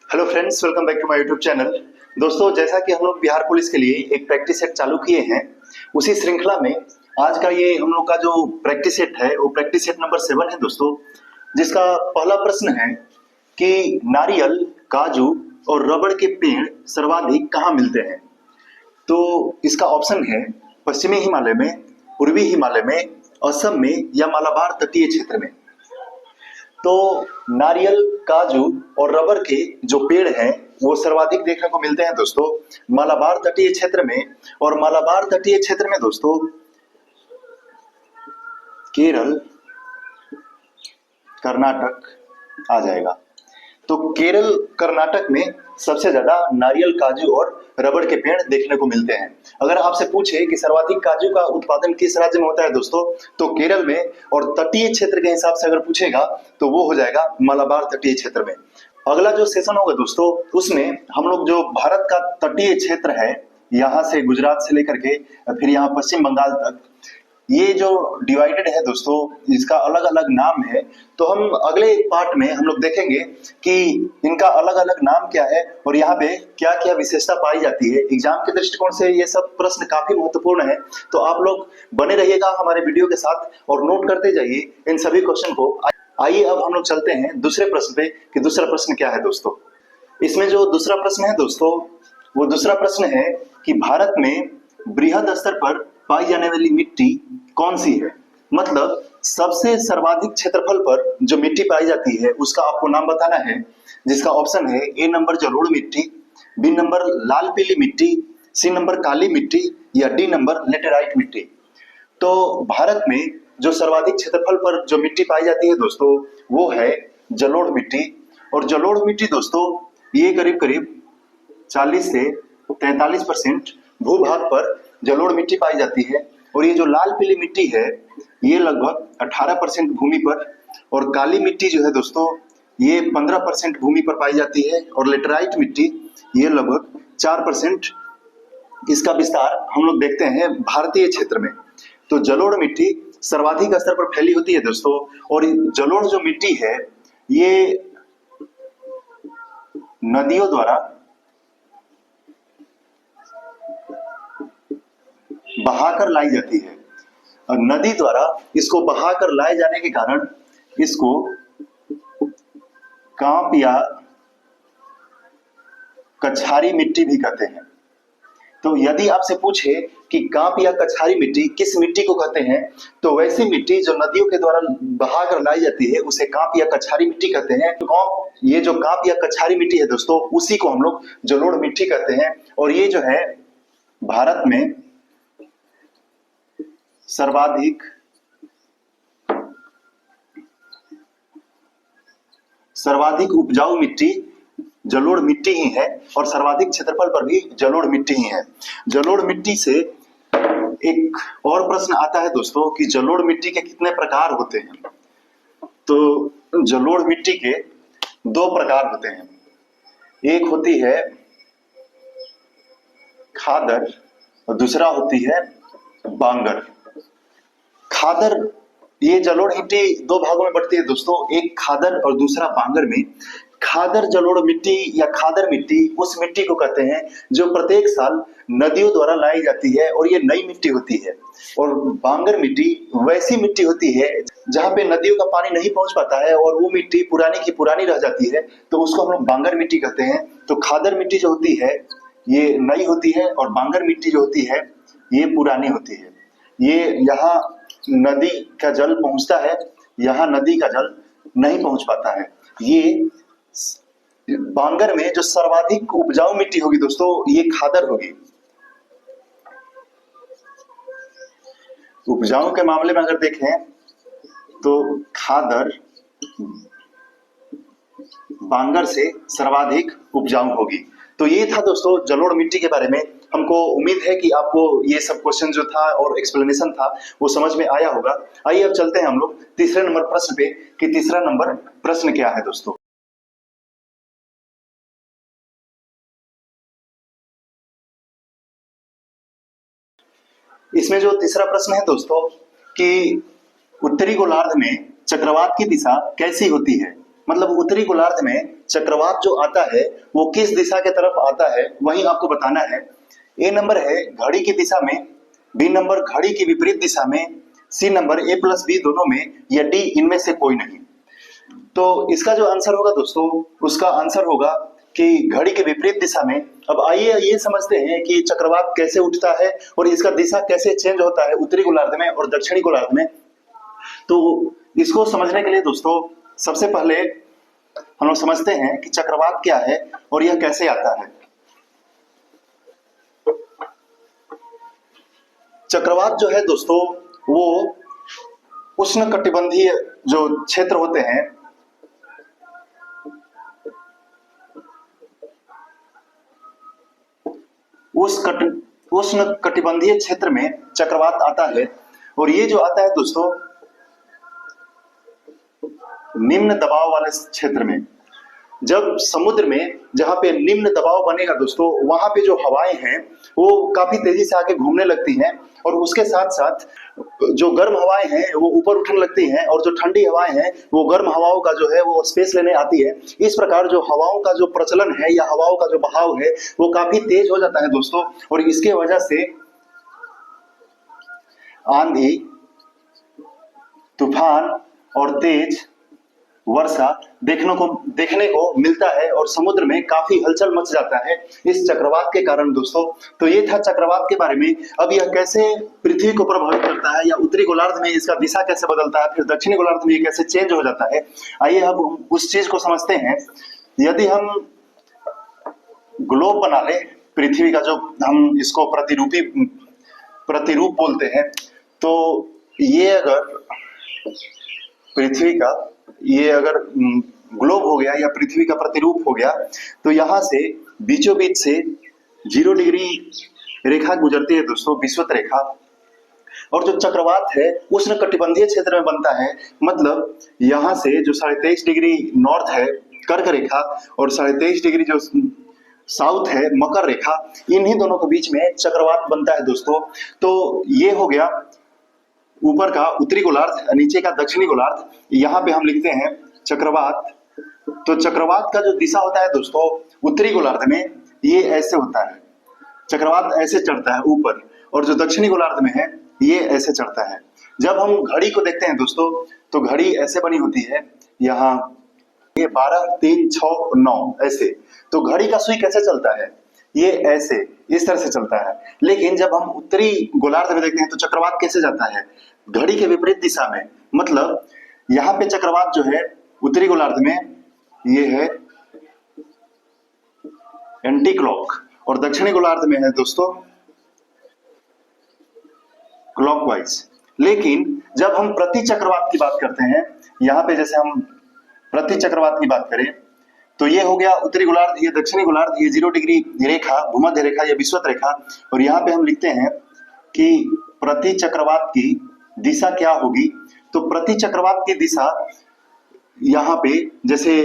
Hello friends, welcome back to my YouTube channel. दोस्तों, जैसा कि हम लोग बिहार पुलिस के लिए एक प्रैक्टिस सेट चालू किए हैं, उसी श्रृंखला में आज का ये हम लोग का जो प्रैक्टिस सेट है वो प्रैक्टिस सेट नंबर 7 है दोस्तों, जिसका पहला प्रश्न है कि नारियल, काजू और रबड़ के पेड़ सर्वाधिक कहाँ मिलते हैं। तो इसका ऑप्शन है पश्चिमी हिमालय में, पूर्वी हिमालय में, असम में या मालाबार तटीय क्षेत्र में। तो नारियल, काजू और रबर के जो पेड़ हैं वो सर्वाधिक देखने को मिलते हैं दोस्तों मालाबार तटीय क्षेत्र में। और मालाबार तटीय क्षेत्र में दोस्तों केरल, कर्नाटक आ जाएगा। तो केरल, कर्नाटक में सबसे ज्यादा नारियल, काजू और रबड़ के पेड़ देखने को मिलते हैं। अगर आपसे पूछे कि सर्वाधिक काजू का उत्पादन किस राज्य में होता है दोस्तों, तो केरल में। और तटीय क्षेत्र के हिसाब से अगर पूछेगा तो वो हो जाएगा मालाबार तटीय क्षेत्र में। अगला जो सेशन होगा दोस्तों, उसमें हम लोग जो भारत का तटीय क्षेत्र है, यहाँ से गुजरात से लेकर के फिर यहाँ पश्चिम बंगाल तक, ये जो डिवाइडेड है दोस्तों, इसका अलग अलग नाम है। तो हम अगले पार्ट में हम लोग देखेंगे कि इनका अलग अलग नाम क्या है और यहाँ पे क्या क्या विशेषता पाई जाती है। एग्जाम के दृष्टिकोण से ये सब प्रश्न काफी महत्वपूर्ण है, तो आप लोग बने रहिएगा हमारे वीडियो के साथ और नोट करते जाइए इन सभी क्वेश्चन को। आइए अब हम लोग चलते हैं दूसरे प्रश्न पे कि दूसरा प्रश्न क्या है दोस्तों। इसमें जो दूसरा प्रश्न है दोस्तों, वो दूसरा प्रश्न है कि भारत में बृहद स्तर पर पाई जाने वाली मिट्टी कौन सी है। मतलब सबसे सर्वाधिक क्षेत्रफल पर जो मिट्टी पाई जाती है उसका आपको नाम बताना है, जिसका ऑप्शन है ए नंबर जलोढ़ मिट्टी, बी नंबर लाल पीली मिट्टी, सी नंबर काली मिट्टी या डी नंबर लेटेराइट मिट्टी। तो भारत में जो सर्वाधिक क्षेत्रफल पर जो मिट्टी पाई जाती है दोस्तों वो है जलोढ़ मिट्टी। और जलोढ़ मिट्टी दोस्तों ये करीब करीब 40 से 43% भूभाग पर जलोढ़ मिट्टी पाई जाती है। और ये जो लाल पीली मिट्टी है ये लगभग 18% भूमि पर, और काली मिट्टी जो है दोस्तों ये 15% भूमि पर पाई जाती है, और लेटेराइट मिट्टी ये लगभग 4%। इसका विस्तार हम लोग देखते हैं भारतीय क्षेत्र में। तो जलोढ़ मिट्टी सर्वाधिक स्तर पर फैली होती है दोस्तों। और जलोढ़ जो मिट्टी है ये नदियों द्वारा बहाकर लाई जाती है। और नदी द्वारा इसको बहाकर लाए जाने के कारण इसको कांप या कछारी मिट्टी भी कहते हैं। तो यदि आपसे पूछे कि कांप या कछारी मिट्टी किस मिट्टी को कहते हैं, तो वैसी मिट्टी जो नदियों के द्वारा बहाकर लाई जाती है उसे कांप या कछारी मिट्टी कहते हैं। तो ये जो कांप या कछारी मिट्टी है दोस्तों उसी को हम लोग जलोढ़ मिट्टी कहते हैं। और ये जो है भारत में सर्वाधिक उपजाऊ मिट्टी जलोढ़ मिट्टी ही है, और सर्वाधिक क्षेत्रफल पर भी जलोढ़ मिट्टी ही है। जलोढ़ मिट्टी से एक और प्रश्न आता है दोस्तों कि जलोढ़ मिट्टी के कितने प्रकार होते हैं। तो जलोढ़ मिट्टी के 2 प्रकार होते हैं। एक होती है खादर और दूसरा होती है बांगर। खादर, ये जलोढ़ मिट्टी 2 भागों में बढ़ती है दोस्तों, एक खादर और दूसरा बांगर में। खादर जलोढ़ मिट्टी या खादर मिट्टी उस मिट्टी को कहते हैं जो प्रत्येक साल नदियों द्वारा लाई जाती है और ये नई मिट्टी होती है। और बांगर मिट्टी वैसी मिट्टी होती है जहां पे नदियों का पानी नहीं पहुंच पाता है और वो मिट्टी पुरानी की पुरानी रह जाती है, तो उसको हम लोग बांगर मिट्टी कहते हैं। तो खादर मिट्टी जो होती है ये नई होती है, और बांगर मिट्टी जो होती है ये पुरानी होती है। ये यहाँ नदी का जल पहुंचता है, यहाँ नदी का जल नहीं पहुंच पाता है। ये बांगर में जो सर्वाधिक उपजाऊ मिट्टी होगी दोस्तों ये खादर होगी। उपजाऊ के मामले में अगर देखें तो खादर बांगर से सर्वाधिक उपजाऊ होगी। तो ये था दोस्तों जलोढ़ मिट्टी के बारे में। हमको उम्मीद है कि आपको ये सब क्वेश्चन जो था और एक्सप्लेनेशन था वो समझ में आया होगा। आइए अब चलते हैं हम लोग तीसरे नंबर प्रश्न पे कि तीसरा नंबर प्रश्न क्या है दोस्तों। इसमें जो तीसरा प्रश्न है दोस्तों कि उत्तरी गोलार्ध में चक्रवात की दिशा कैसी होती है। मतलब उत्तरी गोलार्ध में चक्रवात जो आता है वो किस दिशा के तरफ आता है वही आपको बताना है। ए नंबर है घड़ी की दिशा में, बी नंबर घड़ी की विपरीत दिशा में, C number A plus B दोनों में, या डी इनमें से कोई नहीं। तो इसका जो आंसर होगा दोस्तों, उसका आंसर होगा कि घड़ी के विपरीत दिशा में। अब आइए ये समझते हैं कि चक्रवात कैसे उठता है और इसका दिशा कैसे चेंज होता है उत्तरी गोलार्ध में और दक्षिणी गोलार्ध में। तो इसको समझने के लिए दोस्तों सबसे पहले हम लोग समझते हैं कि चक्रवात क्या है और यह कैसे आता है। चक्रवात जो है दोस्तों वो उष्णकटिबंधीय जो क्षेत्र होते हैं, उष्णकटिबंधीय क्षेत्र में चक्रवात आता है। और ये जो आता है दोस्तों निम्न दबाव वाले क्षेत्र में। जब समुद्र में जहां पे निम्न दबाव बनेगा दोस्तों, वहां पे जो हवाएं हैं वो काफी तेजी से आके घूमने लगती हैं और उसके साथ साथ जो गर्म हवाएं हैं वो ऊपर उठने लगती हैं और जो ठंडी हवाएं हैं वो गर्म हवाओं का जो है वो स्पेस लेने आती है। इस प्रकार जो हवाओं का जो प्रचलन है या हवाओं का जो बहाव है वो काफी तेज हो जाता है दोस्तों। और इसके वजह से आंधी, तूफान और तेज वर्षा देखने को मिलता है और समुद्र में काफी हलचल मच जाता है इस चक्रवात के कारण दोस्तों। तो ये था चक्रवात के बारे में। अब यह कैसे पृथ्वी को प्रभावित करता है या उत्तरी गोलार्ध में इसका दिशा कैसे बदलता है, फिर दक्षिणी गोलार्ध में ये कैसे चेंज हो जाता है, आइए अब उस चीज को समझते हैं। यदि हम ग्लोब बना ले पृथ्वी का, जो हम इसको प्रतिरूप बोलते हैं, तो ये अगर पृथ्वी का ये अगर ग्लोब हो गया या पृथ्वी का प्रतिरूप हो गया, तो यहां से बीचों बीच से 0 डिग्री रेखा गुजरती है दोस्तों, विषुवत रेखा। और जो चक्रवात है उष्णकटिबंधीय क्षेत्र में बनता है, मतलब यहां से जो 23.5 डिग्री नॉर्थ है कर्क रेखा और 23.5 डिग्री जो साउथ है मकर रेखा, इन्हीं दोनों के बीच में चक्रवात बनता है दोस्तों। तो ये हो गया ऊपर का उत्तरी गोलार्ध, नीचे का दक्षिणी गोलार्ध। यहाँ पे हम लिखते हैं चक्रवात। तो चक्रवात का जो दिशा होता है दोस्तों उत्तरी गोलार्ध में ये ऐसे होता है, चक्रवात ऐसे चढ़ता है ऊपर, और जो दक्षिणी गोलार्ध में है ये ऐसे चढ़ता है। जब हम घड़ी को देखते हैं दोस्तों तो घड़ी ऐसे बनी होती है, यहाँ ये 12, 3, 6, 9 ऐसे। तो घड़ी का सुई कैसे चलता है, ये ऐसे इस तरह से चलता है। लेकिन जब हम उत्तरी गोलार्ध में देखते हैं तो चक्रवात कैसे जाता है, घड़ी के विपरीत दिशा में। मतलब यहाँ पे चक्रवात जो है उत्तरी गोलार्ध में ये है एंटी क्लॉक और दक्षिणी गोलार्ध में है दोस्तों क्लॉकवाइज। लेकिन जब हम प्रति चक्रवात की बात करते हैं, यहाँ पे जैसे हम प्रति चक्रवात की बात करें तो ये हो गया उत्तरी गोलार्ध, ये दक्षिणी गोलार्ध, ये 0 डिग्री रेखा भूमध्य रेखा, ये विषुवत रेखा। और यहाँ पे हम लिखते हैं कि प्रति चक्रवात की दिशा क्या होगी। तो प्रति चक्रवात की दिशा यहाँ पे जैसे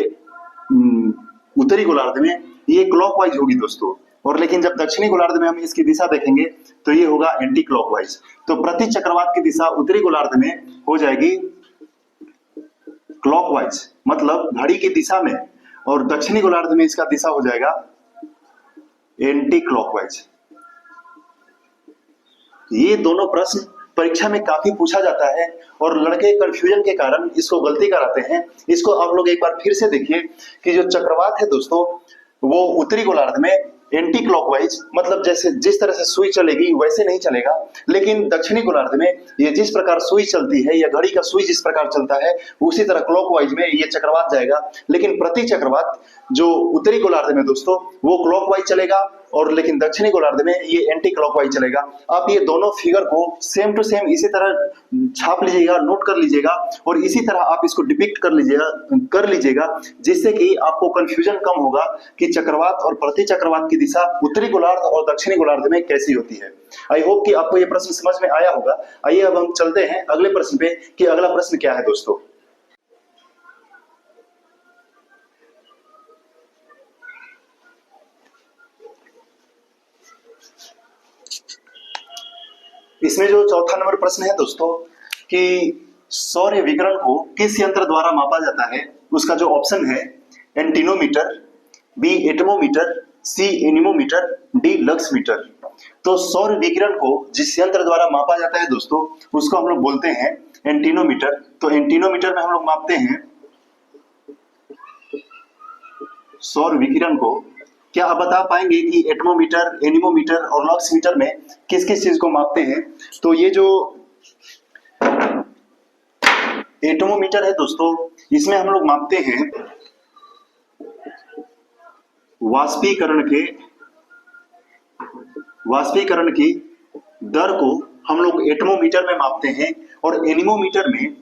उत्तरी गोलार्ध में ये क्लॉकवाइज होगी दोस्तों, और लेकिन जब दक्षिणी गोलार्ध में हम इसकी दिशा देखेंगे तो ये होगा एंटी क्लॉकवाइज। तो प्रति चक्रवात की दिशा उत्तरी गोलार्ध में हो जाएगी क्लॉकवाइज, मतलब घड़ी की दिशा में, और दक्षिणी गोलार्ध में इसका दिशा हो जाएगा एंटी क्लॉकवाइज। ये दोनों प्रश्न परीक्षा में काफी पूछा जाता है और लड़के कंफ्यूजन के कारण इसको गलती कराते हैं। इसको आप लोग एक बार फिर से देखिए कि जो चक्रवात है दोस्तों वो उत्तरी गोलार्ध में एंटी क्लॉकवाइज, मतलब जैसे जिस तरह से सुई चलेगी वैसे नहीं चलेगा। लेकिन दक्षिणी गोलार्ध में ये जिस प्रकार सुई चलती है या घड़ी का सुई जिस प्रकार चलता है उसी तरह क्लॉकवाइज में ये चक्रवात जाएगा। लेकिन प्रति चक्रवात जो उत्तरी गोलार्ध में दोस्तों वो क्लॉकवाइज चलेगा और लेकिन दक्षिणी गोलार्ध में ये एंटी क्लॉकवाइज चलेगा। आप ये दोनों फिगर को सेम टू सेम इसी तरह छाप लीजिएगा, नोट कर लीजिएगा और इसी तरह आप इसको डिपिक्ट कर लीजिएगा जिससे कि आपको कंफ्यूजन कम होगा कि चक्रवात और प्रति चक्रवात की दिशा उत्तरी गोलार्ध और दक्षिणी गोलार्ध में कैसी होती है। आई होप कि आपको ये प्रश्न समझ में आया होगा। आइए अब हम चलते हैं अगले प्रश्न पे कि अगला प्रश्न क्या है दोस्तों। इसमें जो चौथा नंबर प्रश्न है दोस्तों कि सौर्य विकिरण को किस यंत्र द्वारा मापा जाता है, उसका जो ऑप्शन है एंटीनोमीटर, बी एटमोमीटर, सी एनीमोमीटर, डी लक्समीटर। तो सौर विकिरण को जिस यंत्र द्वारा मापा जाता है दोस्तों, उसको हम लोग बोलते हैं एंटीनोमीटर। तो एंटीनोमीटर में हम लोग मापते हैं सौर विकिरण को। क्या आप बता पाएंगे कि एटमोमीटर, एनीमोमीटर और लक्समीटर में किस किस चीज को मापते हैं? तो ये जो एटमोमीटर है दोस्तों, इसमें हम लोग मापते हैं वाष्पीकरण की दर को हम लोग एटमोमीटर में मापते हैं, और एनीमोमीटर में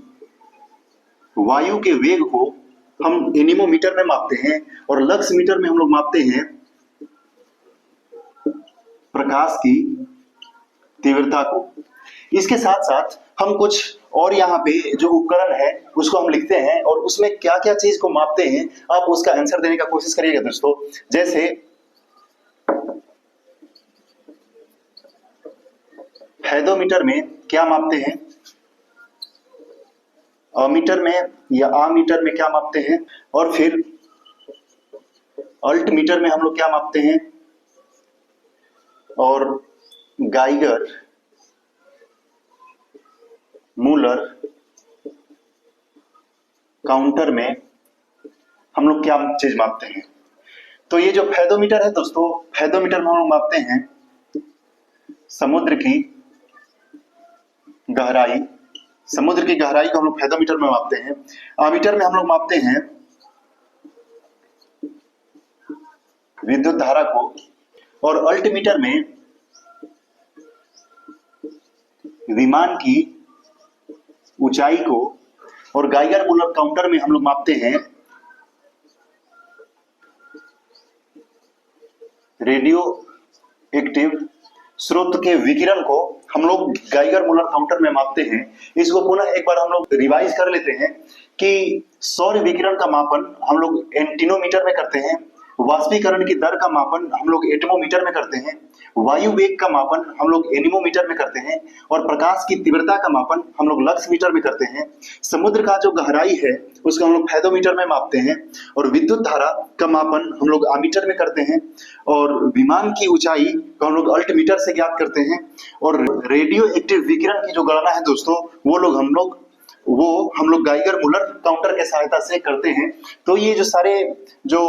वायु के वेग को हम एनीमोमीटर में मापते हैं, और लक्समीटर में हम लोग मापते हैं प्रकाश की तीव्रता को। इसके साथ साथ हम कुछ और यहाँ पे जो उपकरण है उसको हम लिखते हैं, और उसमें क्या क्या चीज को मापते हैं आप उसका आंसर देने का कोशिश करिएगा दोस्तों। जैसे फेदोमीटर में क्या मापते हैं, अमीटर में या आमीटर में क्या मापते हैं, और फिर अल्टमीटर में हम लोग क्या मापते हैं, और गाइगर, मूलर, काउंटर में हम लोग क्या चीज मापते हैं। तो ये जो फेदोमीटर है दोस्तों, फेदोमीटर में हम लोग मापते हैं समुद्र की गहराई, समुद्र की गहराई को हम लोग फेदोमीटर में मापते हैं। आमीटर में हम लोग मापते हैं विद्युत धारा को, और अल्टीमीटर में विमान की ऊंचाई को, और गाइगर मूलर काउंटर में हम लोग मापते हैं रेडियो एक्टिव स्रोत के विकिरण को, हम लोग गाइगर मूलर काउंटर में मापते हैं। इसको पुनः एक बार हम लोग रिवाइज कर लेते हैं कि सौर विकिरण का मापन हम लोग एंटीनोमीटर में करते हैं, वाष्पीकरण की दर का मापन हम लोग एटमोमीटर में करते हैं, वायु वेग का मापन हम लोग एनीमोमीटर में करते हैं, और प्रकाश की तीव्रता का मापन हम लोग लक्समीटर में करते हैं। समुद्र का जो गहराई है उसको हम लोग फेदोमीटर में मापते हैं, और विद्युत धारा का मापन हम लोग आमीटर में करते हैं, और विमान की ऊंचाई को हम लोग अल्टीमीटर से ज्ञात करते हैं, और रेडियो एक्टिव विकिरण की जो गणना है दोस्तों वो हम लोग गाइगर मूलर काउंटर के सहायता से करते हैं। तो ये जो सारे जो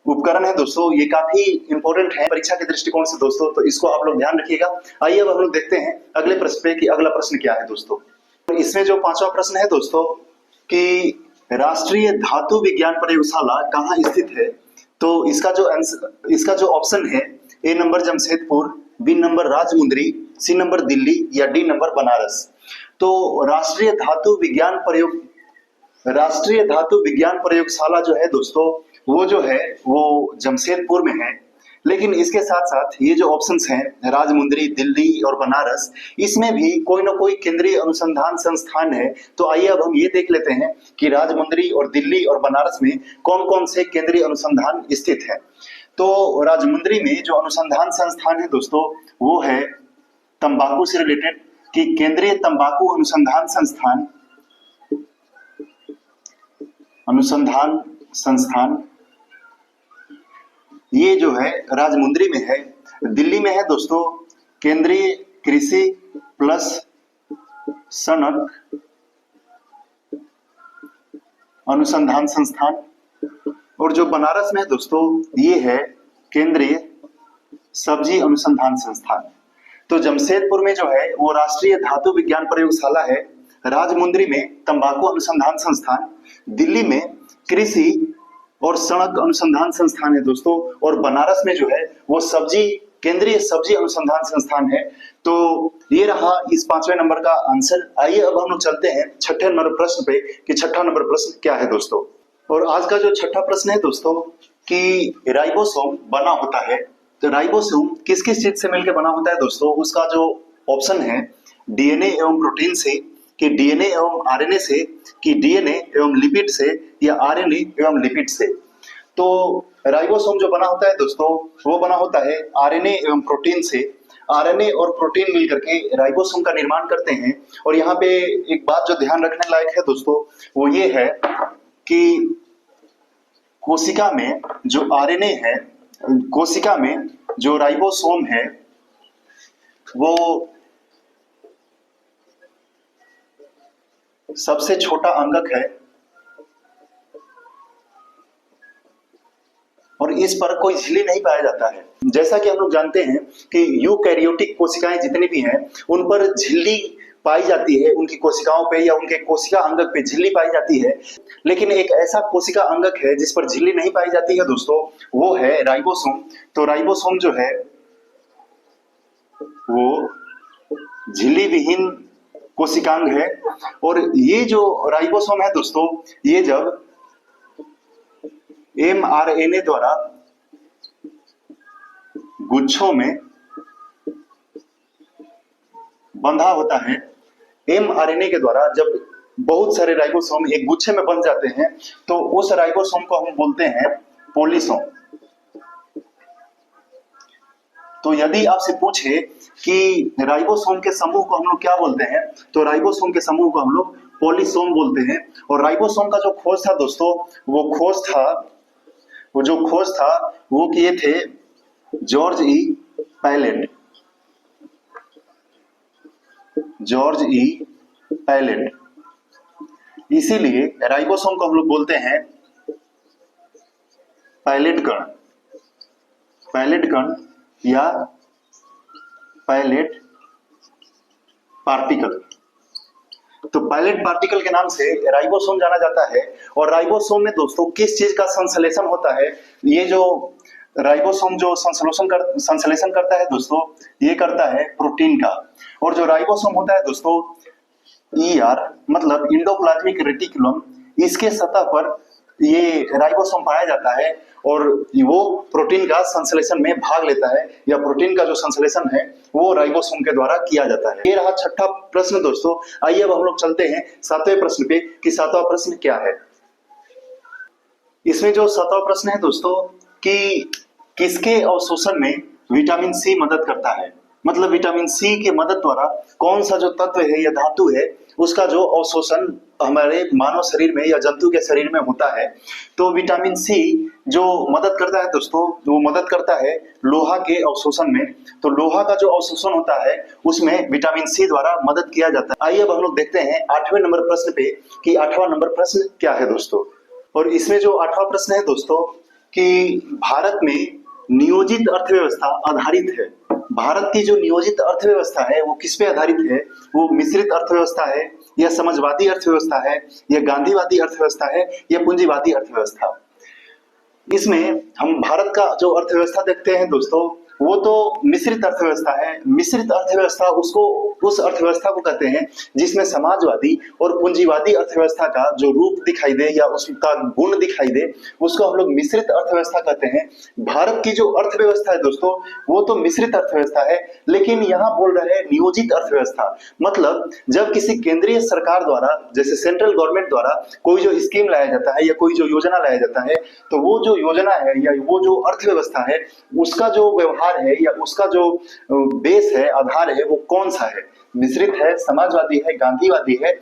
उपकरण है दोस्तों, ये काफी इंपॉर्टेंट है परीक्षा के दृष्टिकोण से दोस्तों, तो इसको आप लोग ध्यान रखिएगा। आइए अब हम लोग देखते हैं अगले प्रश्न पे कि अगला प्रश्न क्या है दोस्तों। इसमें जो 5वां प्रश्न है दोस्तों कि राष्ट्रीय धातु विज्ञान प्रयोगशाला कहाँ स्थित है। तो इसका जो ऑप्शन है, A number Jamshedpur, B number Rajahmundry, C number Delhi, या डी नंबर बनारस। तो राष्ट्रीय धातु विज्ञान प्रयोगशाला जो है दोस्तों, वो जमशेदपुर में है। लेकिन इसके साथ साथ ये जो ऑप्शंस हैं राजमुंदरी, दिल्ली और बनारस, इसमें भी कोई ना कोई केंद्रीय अनुसंधान संस्थान है। तो आइए अब हम ये देख लेते हैं कि राजमुंदरी और दिल्ली और बनारस में कौन कौन से केंद्रीय अनुसंधान स्थित है। तो राजमुंदरी में जो अनुसंधान संस्थान है दोस्तों, वो है तंबाकू से रिलेटेड कि केंद्रीय तंबाकू अनुसंधान संस्थान ये जो है राजमुंदरी में है। दिल्ली में है दोस्तों केंद्रीय कृषि प्लस सनक अनुसंधान संस्थान, और जो बनारस में है दोस्तों ये है केंद्रीय सब्जी अनुसंधान संस्थान। तो जमशेदपुर में जो है वो राष्ट्रीय धातु विज्ञान प्रयोगशाला है, राजमुंदरी में तंबाकू अनुसंधान संस्थान, दिल्ली में कृषि और सड़क अनुसंधान संस्थान है दोस्तों, और बनारस में जो है वो केंद्रीय सब्जी अनुसंधान संस्थान है। तो ये रहा इस 5वें नंबर का आंसर। आइए अब हम लोग चलते हैं 6ठे नंबर प्रश्न पे कि 6ठा नंबर प्रश्न क्या है दोस्तों। और आज का जो 6ठा प्रश्न है दोस्तों कि राइबोसोम बना होता है। तो राइबोसोम किस किस चीज से मिलकर बना होता है दोस्तों, उसका जो ऑप्शन है डीएनए एवं प्रोटीन से, कि डीएनए एवं आरएनए से, कि डीएनए एवं लिपिड से, या आरएनए एवं लिपिड से। तो राइबोसोम जो बना होता है दोस्तों वो बना होता है आरएनए एवं प्रोटीन से। आरएनए और प्रोटीन मिलकर के राइबोसोम का निर्माण करते हैं। और यहाँ पे एक बात जो ध्यान रखने लायक है दोस्तों वो ये है कि कोशिका में जो आरएनए है, कोशिका में जो राइबोसोम है वो सबसे छोटा अंगक है और इस पर कोई झिल्ली नहीं पाया जाता है। जैसा कि हम लोग जानते हैं कि यूकैरियोटिक कोशिकाएं जितनी भी हैं उन पर झिल्ली पाई जाती है, उनकी कोशिकाओं पे या उनके कोशिका अंगक पे झिल्ली पाई जाती है, लेकिन एक ऐसा कोशिका अंगक है जिस पर झिल्ली नहीं पाई जाती है दोस्तों, वो है राइबोसोम। तो राइबोसोम जो है वो झिल्ली विहीन कोशिकांग है और ये जो राइबोसोम है दोस्तों, ये जब mRNA द्वारा गुच्छों में बंधा होता है, mRNA के द्वारा जब बहुत सारे राइबोसोम एक गुच्छे में बंध जाते हैं तो उस राइबोसोम को हम बोलते हैं पॉलीसोम। तो यदि आपसे पूछे कि राइबोसोम के समूह को हम लोग क्या बोलते हैं, तो राइबोसोम के समूह को हम लोग पॉलीसोम बोलते हैं। और राइबोसोम का जो खोज था दोस्तों, जो खोज था वो किए थे जॉर्ज ई पैलेट। इसीलिए राइबोसोम को हम लोग बोलते हैं पैलेट कण या पैलेट पार्टिकल। तो पैलेट पार्टिकल के नाम से राइबोसोम जाना जाता है। और राइबोसोम में दोस्तों किस चीज का संश्लेषण होता है, ये जो राइबोसोम जो संश्लेषण करता है दोस्तों, ये करता है प्रोटीन का। और जो राइबोसोम होता है दोस्तों, ER मतलब इंडोप्लाज्मिक रेटिकुलम, इसके सतह पर ये राइबोसोम पाया जाता है और वो प्रोटीन का संश्लेषण में भाग लेता है, या प्रोटीन का जो संश्लेषण है वो राइबोसोम के द्वारा किया जाता है। ये रहा छठा प्रश्न दोस्तों। आइए अब हम लोग चलते हैं सातवें प्रश्न पे कि सातवां प्रश्न क्या है। इसमें जो सातवां प्रश्न है दोस्तों कि किसके अवशोषण में विटामिन सी मदद करता है, मतलब विटामिन सी के मदद द्वारा कौन सा जो तत्व है या धातु है उसका जो अवशोषण हमारे मानव शरीर में या जंतु के शरीर में होता है। तो विटामिन सी जो मदद करता है दोस्तों, वो मदद करता है लोहा के अवशोषण में। तो लोहा का जो अवशोषण होता है उसमें विटामिन सी द्वारा मदद किया जाता है। आइए अब हम लोग देखते हैं 8वें नंबर प्रश्न पे कि 8वां नंबर प्रश्न क्या है दोस्तों। और इसमें जो 8वां प्रश्न है दोस्तों कि भारत में नियोजित अर्थव्यवस्था आधारित है। भारत की जो नियोजित अर्थव्यवस्था है वो किस पे आधारित है, वो मिश्रित अर्थव्यवस्था है या समाजवादी अर्थव्यवस्था है या गांधीवादी अर्थव्यवस्था है या पूंजीवादी अर्थव्यवस्था। इसमें हम भारत का जो अर्थव्यवस्था देखते हैं दोस्तों, वो तो मिश्रित अर्थव्यवस्था है। मिश्रित अर्थव्यवस्था उस अर्थव्यवस्था को कहते हैं जिसमें समाजवादी और पूंजीवादी अर्थव्यवस्था का जो रूप दिखाई दे या उसका गुण दिखाई दे, उसको हम लोग मिश्रित अर्थव्यवस्था कहते हैं। भारत की जो अर्थव्यवस्था है दोस्तों, वो तो मिश्रित अर्थव्यवस्था है, लेकिन यहाँ बोल रहे हैं नियोजित अर्थव्यवस्था। मतलब जब किसी केंद्रीय सरकार द्वारा, जैसे सेंट्रल गवर्नमेंट द्वारा कोई जो स्कीम लाया जाता है या कोई जो योजना लाया जाता है, तो वो जो योजना है या वो जो अर्थव्यवस्था है उसका जो व्यवहार है या उसका जो बेस है, आधार है, वो कौन सा है, मिश्रित है, समाजवादी है, गांधीवादी है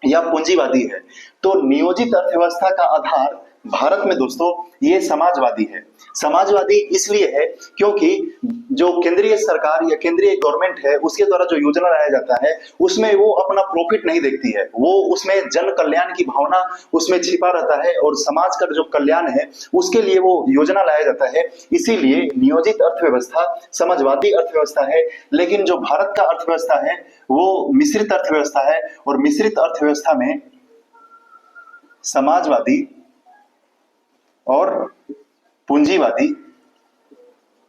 या पूंजीवादी है। तो नियोजित अर्थव्यवस्था का आधार भारत में दोस्तों ये समाजवादी है। समाजवादी इसलिए है क्योंकि जो केंद्रीय सरकार या केंद्रीय गवर्नमेंट है उसके द्वारा जो योजना लाया जाता है उसमें वो अपना प्रॉफिट नहीं देखती है, वो उसमें जन कल्याण की भावना उसमें छिपा रहता है और समाज का जो कल्याण है उसके लिए वो योजना लाया जाता है। इसीलिए नियोजित अर्थव्यवस्था समाजवादी अर्थव्यवस्था है। लेकिन जो भारत का अर्थव्यवस्था है वो मिश्रित अर्थव्यवस्था है और मिश्रित अर्थव्यवस्था में समाजवादी और पूंजीवादी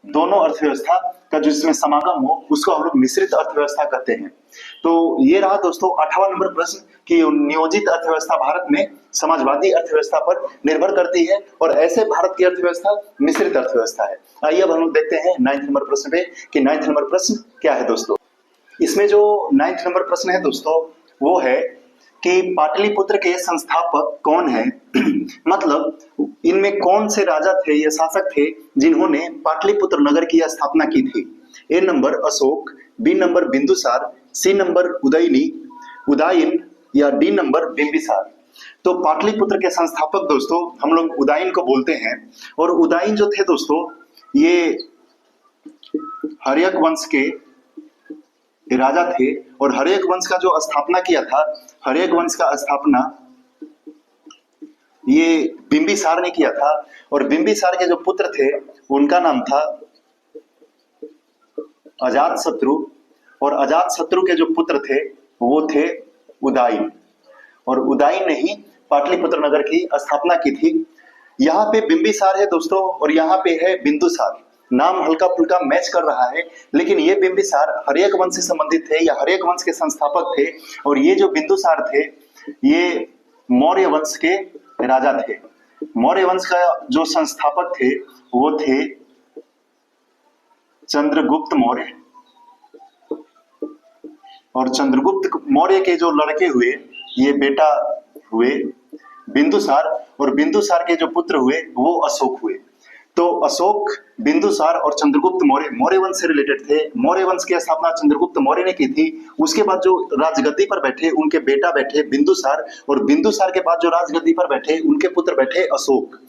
दोनों अर्थव्यवस्था का जो इसमें समागम हो उसको हम लोग मिश्रित अर्थव्यवस्था कहते हैं। तो ये रहा दोस्तों 8वां नंबर प्रश्न कि नियोजित अर्थव्यवस्था भारत में समाजवादी अर्थव्यवस्था पर निर्भर करती है और ऐसे भारत की अर्थव्यवस्था मिश्रित अर्थव्यवस्था है। आइए अब हम लोग देखते हैं 9वें नंबर प्रश्न पे कि 9वें नंबर प्रश्न क्या है दोस्तों। इसमें जो 9वें नंबर प्रश्न है दोस्तों वो है कि पाटलिपुत्र के संस्थापक कौन है मतलब इनमें कौन से राजा थे या शासक थे जिन्होंने पाटलिपुत्र नगर की स्थापना की थी। A number Ashoka, B number Bindusara, C number Udayan या डी नंबर बिंबिसार। तो पाटलिपुत्र के संस्थापक दोस्तों हम लोग उदयन को बोलते हैं। और उदयन जो थे दोस्तों ये हर्यक वंश के राजा थे और हर्यक वंश का जो स्थापना किया था, हर्यक वंश का स्थापना ये बिंबिसार ने किया था। और बिंबिसार के जो पुत्र थे उनका नाम था अजातशत्रु और अजातशत्रु के जो पुत्र थे वो थे उदयन। और उदयन ने ही पाटलिपुत्र नगर की स्थापना की थी। यहाँ पे बिंबिसार है दोस्तों और यहाँ पे है बिंदुसार। नाम हल्का फुल्का मैच कर रहा है, लेकिन ये बिंबिसार हर्यक वंश से संबंधित थे या हर्यक वंश के संस्थापक थे। और ये जो बिंदुसार थे ये मौर्य वंश के राजा थे। मौर्य वंश का जो संस्थापक थे वो थे चंद्रगुप्त मौर्य। और चंद्रगुप्त मौर्य के जो लड़के हुए ये बेटा हुए बिंदुसार और बिंदुसार के जो पुत्र हुए वो अशोक हुए। तो अशोक, बिंदुसार और चंद्रगुप्त मौर्य मौर्य वंश से रिलेटेड थे। मौर्य वंश की स्थापना चंद्रगुप्त मौर्य ने की थी। उसके बाद जो राजगद्दी पर बैठे उनके बेटा बैठे बिंदुसार और बिंदुसार के बाद जो राजगद्दी पर बैठे उनके पुत्र बैठे अशोक।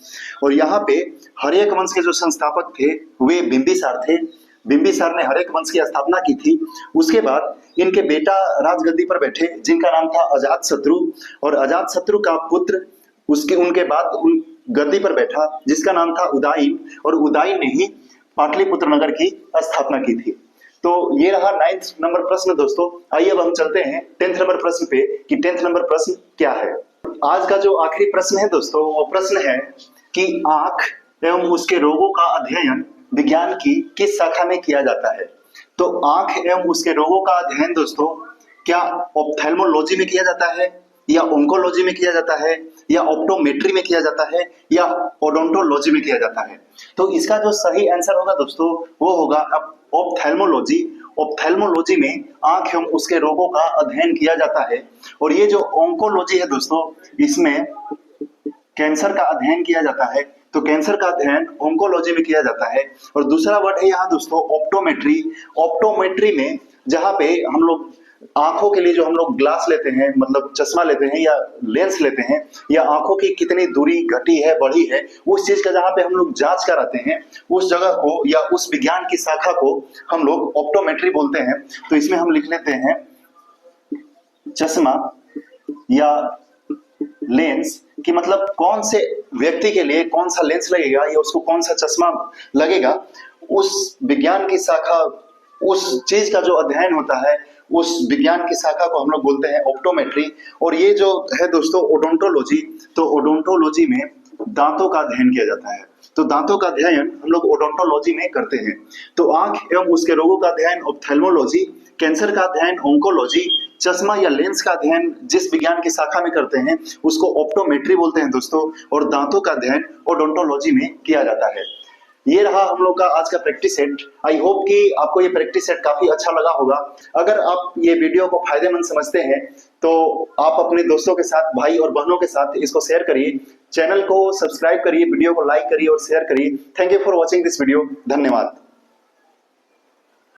और यहाँ पे हर्यक वंश के जो संस्थापक थे वे बिंबिसार थे। बिंबिसार ने हर्यक वंश की स्थापना की थी। उसके बाद इनके बेटा राजगद्दी पर बैठे जिनका नाम था अजातशत्रु। और अजातशत्रु का पुत्र उनके बाद उन गद्दी पर बैठा जिसका नाम था उदयन। और उदयन ने ही पाटलिपुत्र नगर की स्थापना की थी। तो ये रहा 9th नंबर प्रश्न दोस्तों। आइए अब हम चलते हैं 10th नंबर प्रश्न पे कि 10th नंबर प्रश्न क्या है। आज का जो आखिरी प्रश्न है दोस्तों वो प्रश्न है कि आंख एवं उसके रोगों का अध्ययन विज्ञान की किस शाखा में किया जाता है। तो आंख एवं उसके रोगों का अध्ययन दोस्तों क्या ऑप्थेल्मोलॉजी में किया जाता है या ओंकोलॉजी में किया जाता है या ऑप्टोमेट्री में किया जाता है या ओडोंटोलॉजी में किया जाता है। तो इसका जो सही आंसर होगा दोस्तों वो होगा ऑप्थेल्मोलॉजी। ऑप्थेल्मोलॉजी में आंख एवं उसके रोगों का अध्ययन किया जाता है। और ये जो ओंकोलॉजी है दोस्तों इसमें कैंसर का अध्ययन किया जाता है। तो कैंसर का अध्ययन ओंकोलॉजी में किया जाता है। और दूसरा वर्ड है यहाँ दोस्तों ऑप्टोमेट्री। ऑप्टोमेट्री में जहाँ पे हम लोग आंखों के लिए जो हम लोग ग्लास लेते हैं मतलब चश्मा लेते हैं या लेंस लेते हैं या आंखों की कितनी दूरी घटी है बढ़ी है उस चीज का जहाँ पे हम लोग जांच कराते हैं उस जगह को या उस विज्ञान की शाखा को हम लोग ऑप्टोमेट्री बोलते हैं। तो इसमें हम लिख लेते हैं चश्मा या लेंस कि मतलब कौन से व्यक्ति के लिए कौन सा लेंस लगेगा या उसको कौन सा चश्मा लगेगा। उस विज्ञान की शाखा, उस चीज का जो अध्ययन होता है उस विज्ञान की शाखा को हम लोग बोलते हैं ऑप्टोमेट्री। और ये जो है दोस्तों ओडोंटोलॉजी, तो ओडोंटोलॉजी में दांतों का अध्ययन किया जाता है। तो दांतों का अध्ययन हम लोग ओडोंटोलॉजी में करते हैं। तो आंख एवं उसके रोगों का अध्ययन ऑप्थेल्मोलॉजी, कैंसर का अध्ययन ओंकोलॉजी, चश्मा या लेंस का अध्ययन जिस विज्ञान की शाखा में करते हैं उसको ऑप्टोमेट्री बोलते हैं दोस्तों। और दांतों का अध्ययन ओडोंटोलॉजी में किया जाता है। ये रहा हम लोग का आज का प्रैक्टिस सेट। आई होप कि आपको ये प्रैक्टिस सेट काफी अच्छा लगा होगा। अगर आप ये वीडियो को फायदेमंद समझते हैं तो आप अपने दोस्तों के साथ, भाई और बहनों के साथ इसको शेयर करिए। चैनल को सब्सक्राइब करिए, वीडियो को लाइक करिए और शेयर करिए। Thank you for watching this video. धन्यवाद।